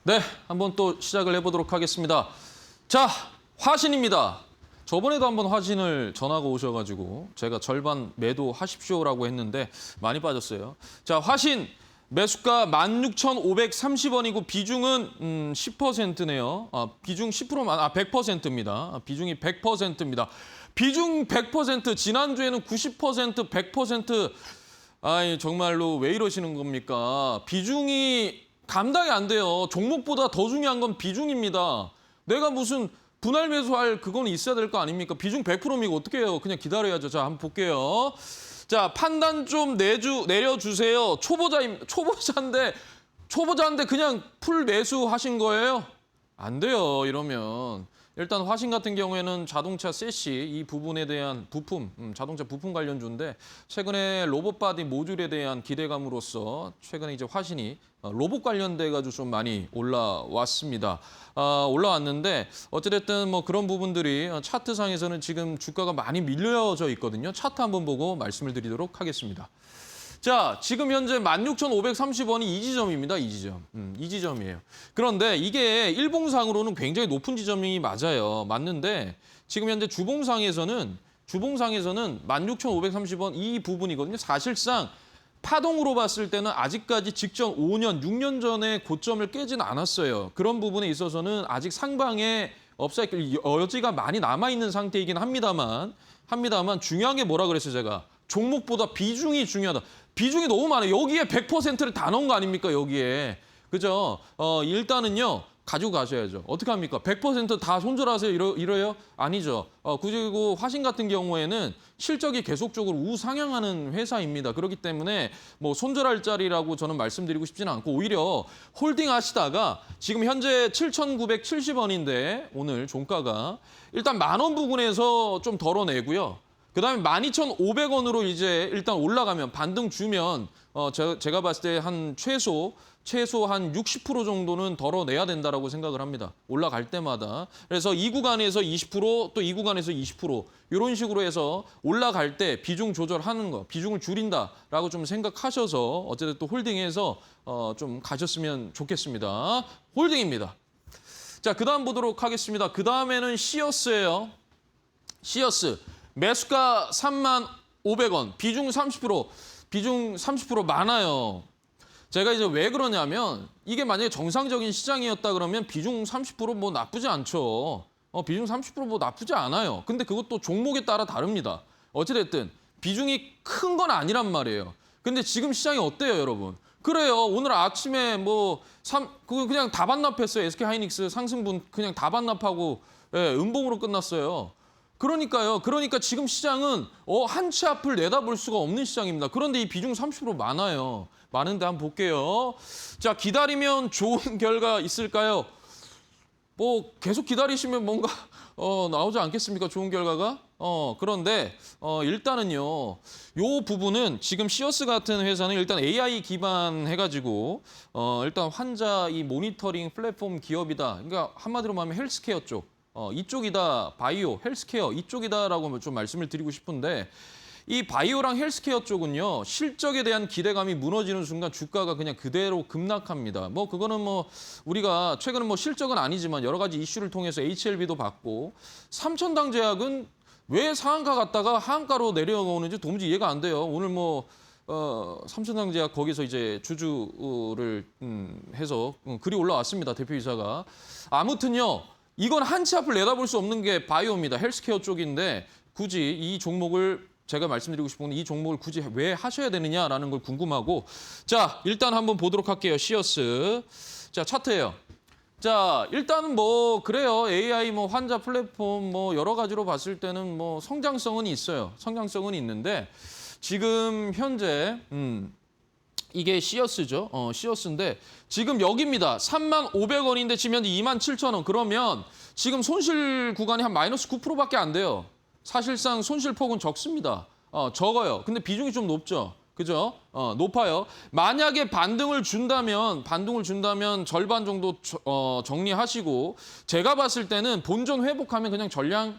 네, 한번 또 시작을 해보도록 하겠습니다. 자, 화신입니다. 저번에도 한번 화신을 전하고 오셔가지고 제가 절반 매도하십시오라고 했는데 많이 빠졌어요. 자, 화신 매수가 16,530원이고 비중은 10%네요. 비중 10%만 100%입니다. 비중이 100%입니다. 비중 100%, 지난주에는 90%, 100%. 아이, 정말로 왜 이러시는 겁니까? 비중이 감당이 안 돼요. 종목보다 더 중요한 건 비중입니다. 내가 무슨 분할 매수할 그건 있어야 될 거 아닙니까? 비중 100%면 이거 어떻게 해요? 그냥 기다려야죠. 자, 한번 볼게요. 자, 판단 좀 내려주세요. 초보자인데 그냥 풀 매수하신 거예요? 안 돼요, 이러면. 일단 화신 같은 경우에는 자동차 세시 이 부분에 대한 부품, 자동차 부품 관련주인데 최근에 로봇 바디 모듈에 대한 기대감으로써 최근에 이제 화신이 로봇 관련돼 가지고 좀 많이 올라왔습니다. 올라왔는데 어찌됐든 뭐 그런 부분들이 차트상에서는 지금 주가가 많이 밀려져 있거든요. 차트 한번 보고 말씀을 드리도록 하겠습니다. 자, 지금 현재 16,530원이 이 지점입니다. 이 지점. 이 지점이에요. 그런데 이게 일봉상으로는 굉장히 높은 지점이 맞아요. 맞는데 지금 현재 주봉상에서는 16,530원 이 부분이거든요. 사실상 파동으로 봤을 때는 아직까지 직전 5년, 6년 전에 고점을 깨진 않았어요. 그런 부분에 있어서는 아직 상방에 업사이클 여지가 많이 남아있는 상태이긴 합니다만 중요한 게 뭐라 그랬어요, 제가? 종목보다 비중이 중요하다. 비중이 너무 많아요. 여기에 100%를 다 넣은 거 아닙니까, 여기에. 그죠? 일단은요, 가지고 가셔야죠. 어떻게 합니까? 100% 다 손절하세요, 이래요? 아니죠. 그리고 화신 같은 경우에는 실적이 계속적으로 우상향하는 회사입니다. 그렇기 때문에 뭐 손절할 자리라고 저는 말씀드리고 싶지는 않고 오히려 홀딩 하시다가 지금 현재 7,970원인데 오늘 종가가 일단 10,000원 부근에서 좀 덜어내고요. 그다음에 12,500원으로 이제 일단 올라가면 반등 주면 제가 봤을 때 한 최소 한 60% 정도는 덜어내야 된다라고 생각을 합니다. 올라갈 때마다. 그래서 이 구간에서 20%, 또 이 구간에서 20% 이런 식으로 해서 올라갈 때 비중 조절하는 거, 비중을 줄인다라고 좀 생각하셔서 어쨌든 또 홀딩해서 좀 가셨으면 좋겠습니다. 홀딩입니다. 자, 그다음 보도록 하겠습니다. 그다음에는 시어스예요. 시어스. 매수가 35,500원, 비중 30% 많아요. 제가 이제 왜 그러냐면 이게 만약에 정상적인 시장이었다 그러면 비중 30%뭐 나쁘지 않죠. 비중 30%뭐 나쁘지 않아요. 근데 그것도 종목에 따라 다릅니다. 어찌됐든 비중이 큰 건 아니란 말이에요. 근데 지금 시장이 어때요, 여러분? 그래요. 오늘 아침에 그냥 다 반납했어요. SK하이닉스 상승분 그냥 다 반납하고 음봉으로 끝났어요. 그러니까 지금 시장은 한 치 앞을 내다볼 수가 없는 시장입니다. 그런데 이 비중 30% 많아요. 많은데 한번 볼게요. 자, 기다리면 좋은 결과 있을까요? 뭐 계속 기다리시면 뭔가 나오지 않겠습니까? 좋은 결과가? 그런데 일단은요. 요 부분은 지금 시어스 같은 회사는 일단 AI 기반 해가지고 일단 환자 이 모니터링 플랫폼 기업이다. 그러니까 한마디로 말하면 헬스케어 쪽. 이쪽이다, 바이오, 헬스케어 이쪽이다라고 좀 말씀을 드리고 싶은데 이 바이오랑 헬스케어 쪽은요. 실적에 대한 기대감이 무너지는 순간 주가가 그냥 그대로 급락합니다. 뭐 그거는 뭐 우리가 최근에 뭐 실적은 아니지만 여러 가지 이슈를 통해서 HLB도 받고 삼천당 제약은 왜 상한가 갔다가 하한가로 내려오는지 도무지 이해가 안 돼요. 오늘 뭐 삼천당 제약 거기서 이제 주주를 해서 글이 올라왔습니다. 대표이사가. 아무튼요. 이건 한 치 앞을 내다볼 수 없는 게 바이오입니다. 헬스케어 쪽인데 굳이 이 종목을 제가 말씀드리고 싶은 건 이 종목을 굳이 왜 하셔야 되느냐라는 걸 궁금하고 자, 일단 한번 보도록 할게요. 시어스. 자, 차트예요. 자, 일단은 뭐 그래요. AI 뭐 환자 플랫폼 뭐 여러 가지로 봤을 때는 뭐 성장성은 있어요. 성장성은 있는데 지금 현재 이게 시어스죠. 시어스인데 지금 여기입니다. 30,500원인데 지금 현재 27,000원. 그러면 지금 손실 구간이 한 마이너스 9%밖에 안 돼요. 사실상 손실폭은 적습니다. 적어요. 근데 비중이 좀 높죠. 그죠? 높아요. 만약에 반등을 준다면 절반 정도 정리하시고 제가 봤을 때는 본전 회복하면 그냥 전량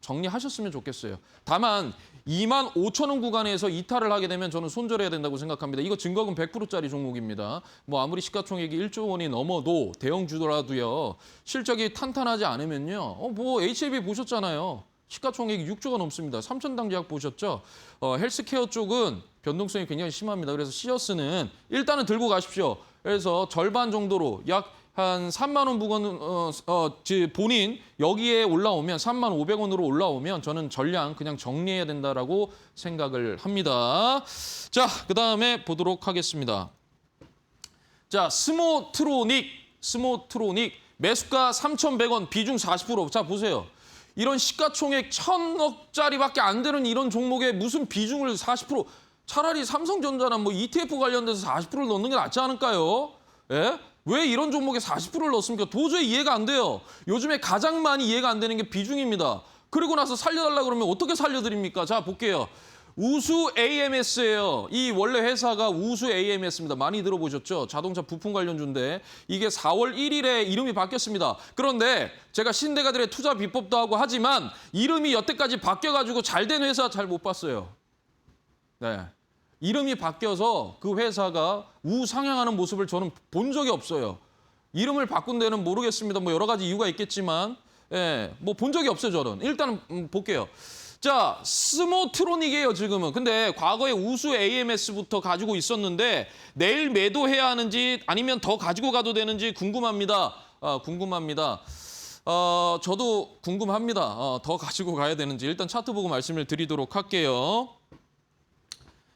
정리하셨으면 좋겠어요. 다만 25,000원 구간에서 이탈을 하게 되면 저는 손절해야 된다고 생각합니다. 이거 증거금 100%짜리 종목입니다. 뭐 아무리 시가총액이 1조 원이 넘어도 대형주더라도요. 실적이 탄탄하지 않으면요. 뭐 HLB 보셨잖아요. 시가총액이 6조가 넘습니다. 삼천당제약 보셨죠? 헬스케어 쪽은 변동성이 굉장히 심합니다. 그래서 시어스는 일단은 들고 가십시오. 그래서 절반 정도로 약 한 3만 원 부근 본인 여기에 올라오면 3만 500원으로 올라오면 저는 전량 그냥 정리해야 된다라고 생각을 합니다. 자, 그다음에 보도록 하겠습니다. 자, 스모트로닉 매수가 3,100원, 비중 40%. 자, 보세요. 이런 시가총액 1,000억짜리밖에 안 되는 이런 종목에 무슨 비중을 40%, 차라리 삼성전자나 뭐 ETF 관련돼서 40%를 넣는 게 낫지 않을까요? 예? 왜 이런 종목에 40%를 넣습니까? 도저히 이해가 안 돼요. 요즘에 가장 많이 이해가 안 되는 게 비중입니다. 그리고 나서 살려달라 그러면 어떻게 살려드립니까? 자, 볼게요. 우수 AMS예요. 이 원래 회사가 우수 AMS입니다. 많이 들어보셨죠? 자동차 부품 관련주인데 이게 4월 1일에 이름이 바뀌었습니다. 그런데 제가 신대가들의 투자 비법도 하고 하지만 이름이 여태까지 바뀌어가지고 잘된 회사 잘 못 봤어요. 네. 이름이 바뀌어서 그 회사가 우상향하는 모습을 저는 본 적이 없어요. 이름을 바꾼 데는 모르겠습니다. 뭐 여러 가지 이유가 있겠지만, 예, 뭐 본 적이 없어요, 저는. 일단 볼게요. 자, 스모트로닉이에요, 지금은. 근데 과거에 우수 AMS부터 가지고 있었는데 내일 매도해야 하는지 아니면 더 가지고 가도 되는지 궁금합니다. 궁금합니다. 저도 궁금합니다. 더 가지고 가야 되는지. 일단 차트 보고 말씀을 드리도록 할게요.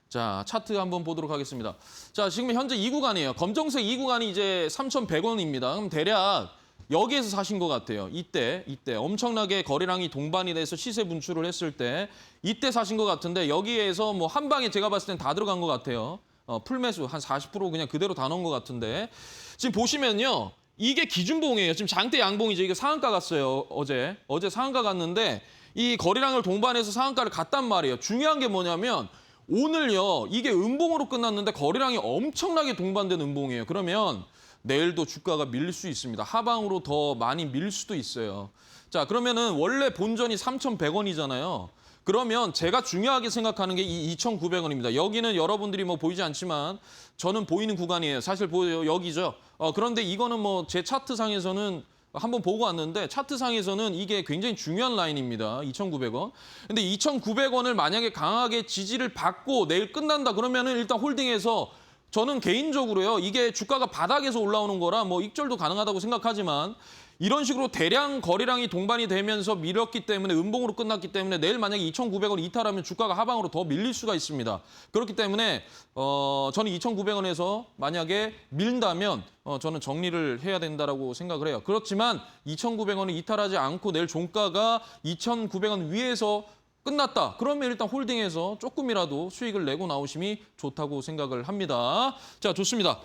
자, 차트 한번 보도록 하겠습니다. 자, 지금 현재 이 구간이에요. 검정색 이 구간이 이제 3,100원입니다. 그럼 대략 여기에서 사신 것 같아요. 이때 엄청나게 거래량이 동반이 돼서 시세 분출을 했을 때 이때 사신 것 같은데 여기에서 뭐 한 방에 제가 봤을 땐 다 들어간 것 같아요. 풀매수 한 40% 그냥 그대로 다 넣은 것 같은데 지금 보시면요. 이게 기준봉이에요. 지금 장대 양봉이죠. 이게 상한가 갔어요. 어제 상한가 갔는데 이 거래량을 동반해서 상한가를 갔단 말이에요. 중요한 게 뭐냐면 오늘요. 이게 음봉으로 끝났는데 거래량이 엄청나게 동반된 음봉이에요. 그러면 내일도 주가가 밀릴 수 있습니다. 하방으로 더 많이 밀 수도 있어요. 자, 그러면은 원래 본전이 3,100원이잖아요. 그러면 제가 중요하게 생각하는 게 이 2,900원입니다. 여기는 여러분들이 뭐 보이지 않지만 저는 보이는 구간이에요. 사실 보여요. 여기죠. 그런데 이거는 뭐 제 차트상에서는 한번 보고 왔는데 차트상에서는 이게 굉장히 중요한 라인입니다. 2,900원. 근데 2,900원을 만약에 강하게 지지를 받고 내일 끝난다 그러면은 일단 홀딩해서 저는 개인적으로요. 이게 주가가 바닥에서 올라오는 거라 뭐 익절도 가능하다고 생각하지만 이런 식으로 대량 거래량이 동반이 되면서 밀었기 때문에 음봉으로 끝났기 때문에 내일 만약에 2,900원 이탈하면 주가가 하방으로 더 밀릴 수가 있습니다. 그렇기 때문에 저는 2,900원에서 만약에 밀다면 저는 정리를 해야 된다라고 생각을 해요. 그렇지만 2,900원을 이탈하지 않고 내일 종가가 2,900원 위에서 끝났다. 그러면 일단 홀딩해서 조금이라도 수익을 내고 나오심이 좋다고 생각을 합니다. 자, 좋습니다.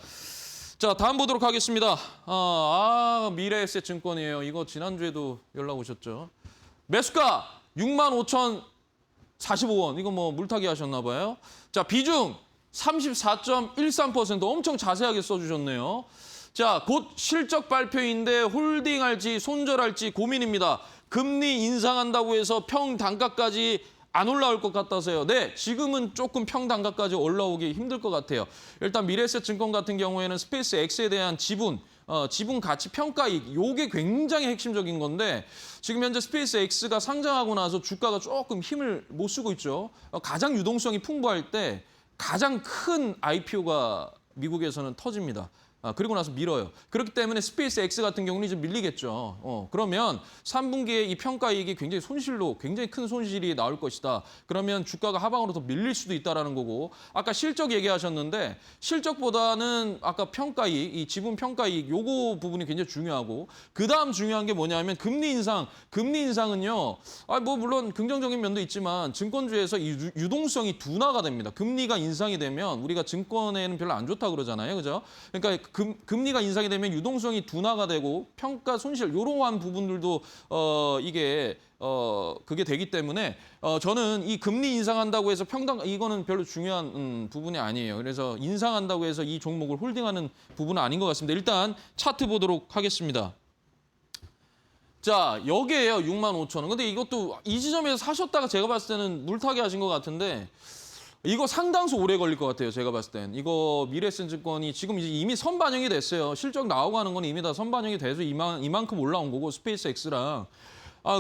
자, 다음 보도록 하겠습니다. 미래에셋증권이에요. 이거 지난주에도 연락 오셨죠. 매수가 65,045원. 이거 뭐 물타기 하셨나 봐요. 자, 비중 34.13%. 엄청 자세하게 써주셨네요. 자, 곧 실적 발표인데 홀딩할지 손절할지 고민입니다. 금리 인상한다고 해서 평단가까지 안 올라올 것 같아서요. 네, 지금은 조금 평단가까지 올라오기 힘들 것 같아요. 일단 미래에셋증권 같은 경우에는 스페이스 X에 대한 지분 가치 평가이익, 요게 굉장히 핵심적인 건데 지금 현재 스페이스 X가 상장하고 나서 주가가 조금 힘을 못 쓰고 있죠. 가장 유동성이 풍부할 때 가장 큰 IPO가 미국에서는 터집니다. 그리고 나서 밀어요. 그렇기 때문에 스페이스 X 같은 경우는 이제 밀리겠죠. 그러면 3분기에 이 평가이익이 굉장히 굉장히 큰 손실이 나올 것이다. 그러면 주가가 하방으로 더 밀릴 수도 있다라는 거고 아까 실적 얘기하셨는데 실적보다는 아까 평가이익, 이 지분 평가이익 요거 부분이 굉장히 중요하고 그다음 중요한 게 뭐냐면 금리 인상. 금리 인상은요. 뭐 물론 긍정적인 면도 있지만 증권주에서 이 유동성이 둔화가 됩니다. 금리가 인상이 되면 우리가 증권에는 별로 안 좋다 그러잖아요. 그죠? 그러니까 금리가 인상이 되면 유동성이 둔화가 되고 평가 손실 이러한 부분들도 그게 되기 때문에 저는 이 금리 인상한다고 해서 이거는 별로 중요한 부분이 아니에요. 그래서 인상한다고 해서 이 종목을 홀딩하는 부분은 아닌 것 같습니다. 일단 차트 보도록 하겠습니다. 자, 여기에요. 65,000원. 근데 이것도 이 지점에서 사셨다가 제가 봤을 때는 물타기 하신 것 같은데 이거 상당수 오래 걸릴 것 같아요. 제가 봤을 땐. 이거 미래에셋증권이 지금 이미 선반영이 됐어요. 실적 나오고 하는 건 이미 다 선반영이 돼서 이만큼 올라온 거고 스페이스X랑.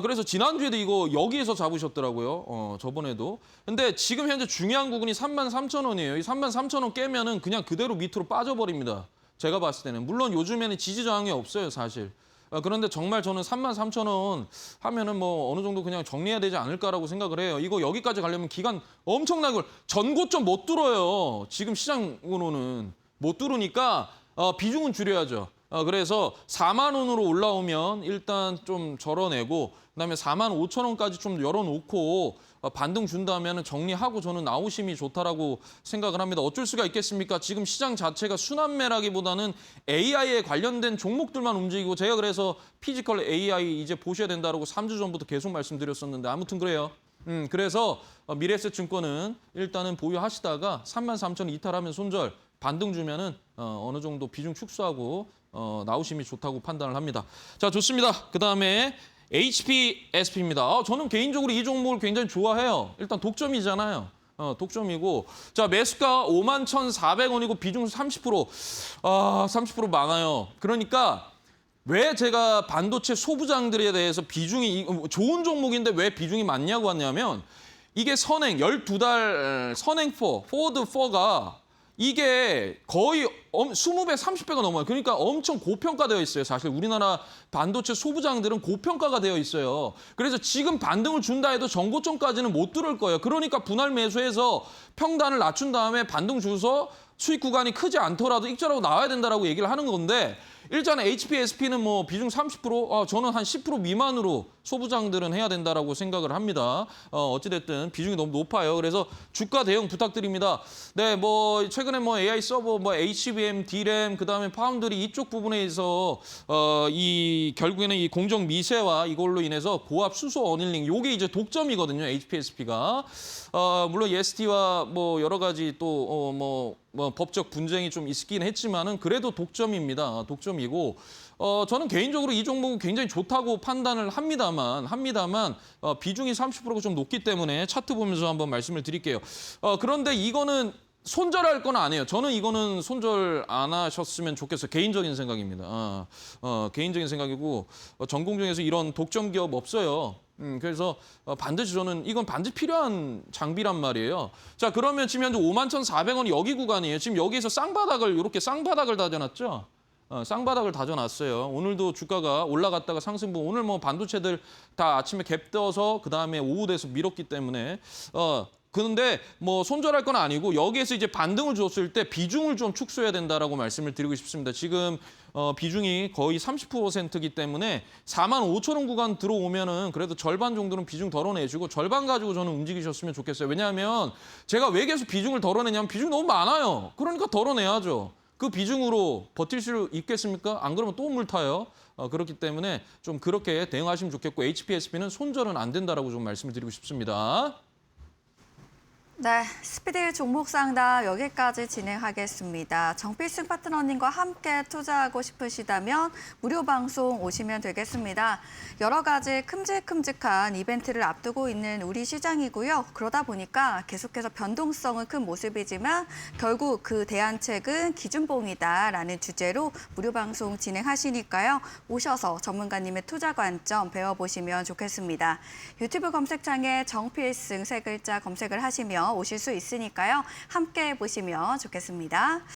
그래서 지난주에도 이거 여기에서 잡으셨더라고요. 저번에도. 근데 지금 현재 중요한 부분이 33,000원이에요. 이 33,000원 깨면은 그냥 그대로 밑으로 빠져버립니다. 제가 봤을 때는. 물론 요즘에는 지지 저항이 없어요, 사실. 그런데 정말 저는 33,000원 하면은 뭐 어느 정도 그냥 정리해야 되지 않을까라고 생각을 해요. 이거 여기까지 가려면 기간 엄청나게 전고점 못 뚫어요. 지금 시장으로는 못 뚫으니까 비중은 줄여야죠. 그래서 4만 원으로 올라오면 일단 좀 절어내고 그다음에 4만 5천 원까지 좀 열어놓고 반등 준다면 정리하고 저는 나오심이 좋다라고 생각을 합니다. 어쩔 수가 있겠습니까? 지금 시장 자체가 순환매라기보다는 AI에 관련된 종목들만 움직이고 제가 그래서 피지컬 AI 이제 보셔야 된다라고 3주 전부터 계속 말씀드렸었는데 아무튼 그래요. 그래서 미래에셋증권은 일단은 보유하시다가 33,000원 이탈하면 손절, 반등 주면은 어느 정도 비중 축소하고 나오심이 좋다고 판단을 합니다. 자, 좋습니다. 그다음에 HPSP입니다. 저는 개인적으로 이 종목을 굉장히 좋아해요. 일단 독점이잖아요. 독점이고. 자, 매수가 51,400원이고 비중 30%. 30% 많아요. 그러니까 왜 제가 반도체 소부장들에 대해서 비중이 좋은 종목인데 왜 비중이 많냐고 하냐면 이게 선행 12달 선행4, 포워드 4가 이게 거의 20배, 30배가 넘어요. 그러니까 엄청 고평가되어 있어요. 사실 우리나라 반도체 소부장들은 고평가가 되어 있어요. 그래서 지금 반등을 준다 해도 정고점까지는 못 뚫을 거예요. 그러니까 분할 매수해서 평단을 낮춘 다음에 반등 줘서 수익 구간이 크지 않더라도 익절하고 나와야 된다라고 얘기를 하는 건데 일단 HPSP는 뭐 비중 30%, 저는 한 10% 미만으로 소부장들은 해야 된다라고 생각을 합니다. 어찌됐든 비중이 너무 높아요. 그래서 주가 대응 부탁드립니다. 네, 뭐 최근에 뭐 AI 서버, 뭐 HBM, DRAM, 그다음에 파운드리 이쪽 부분에서 이 결국에는 이 공정 미세와 이걸로 인해서 고압 수소 어닐링 요게 이제 독점이거든요. HPSP가. 물론 EST와 뭐 여러 가지 또 뭐 법적 분쟁이 좀 있긴 했지만은 그래도 독점입니다. 독점이고 저는 개인적으로 이 종목은 굉장히 좋다고 판단을 합니다만 비중이 30%가 좀 높기 때문에 차트 보면서 한번 말씀을 드릴게요. 그런데 이거는 손절할 건 아니에요. 저는 이거는 손절 안 하셨으면 좋겠어요. 개인적인 생각입니다. 개인적인 생각이고 전공정에서 이런 독점 기업 없어요. 그래서 반드시 저는 이건 반드시 필요한 장비란 말이에요. 자, 그러면 지금 현재 51,400원이 여기 구간이에요. 지금 여기에서 쌍바닥을 이렇게 쌍바닥을 다져놨죠. 쌍바닥을 다져놨어요. 오늘도 주가가 올라갔다가 상승부. 오늘 뭐 반도체들 다 아침에 갭 떠서 그다음에 오후 돼서 밀었기 때문에 그런데 뭐 손절할 건 아니고 여기에서 이제 반등을 줬을 때 비중을 좀 축소해야 된다라고 말씀을 드리고 싶습니다. 지금 비중이 거의 30%이기 때문에 45,000원 구간 들어오면은 그래도 절반 정도는 비중 덜어내주고 절반 가지고 저는 움직이셨으면 좋겠어요. 왜냐하면 제가 왜 계속 비중을 덜어내냐면 비중이 너무 많아요. 그러니까 덜어내야죠. 그 비중으로 버틸 수 있겠습니까? 안 그러면 또 물타요. 그렇기 때문에 좀 그렇게 대응하시면 좋겠고 HPSP는 손절은 안 된다라고 좀 말씀을 드리고 싶습니다. 네, 스피드 종목 상담 여기까지 진행하겠습니다. 정필승 파트너님과 함께 투자하고 싶으시다면 무료 방송 오시면 되겠습니다. 여러 가지 큼직큼직한 이벤트를 앞두고 있는 우리 시장이고요. 그러다 보니까 계속해서 변동성은 큰 모습이지만 결국 그 대안책은 기준봉이다라는 주제로 무료 방송 진행하시니까요. 오셔서 전문가님의 투자 관점 배워보시면 좋겠습니다. 유튜브 검색창에 정필승 세 글자 검색을 하시면 오실 수 있으니까요. 함께 보시면 좋겠습니다.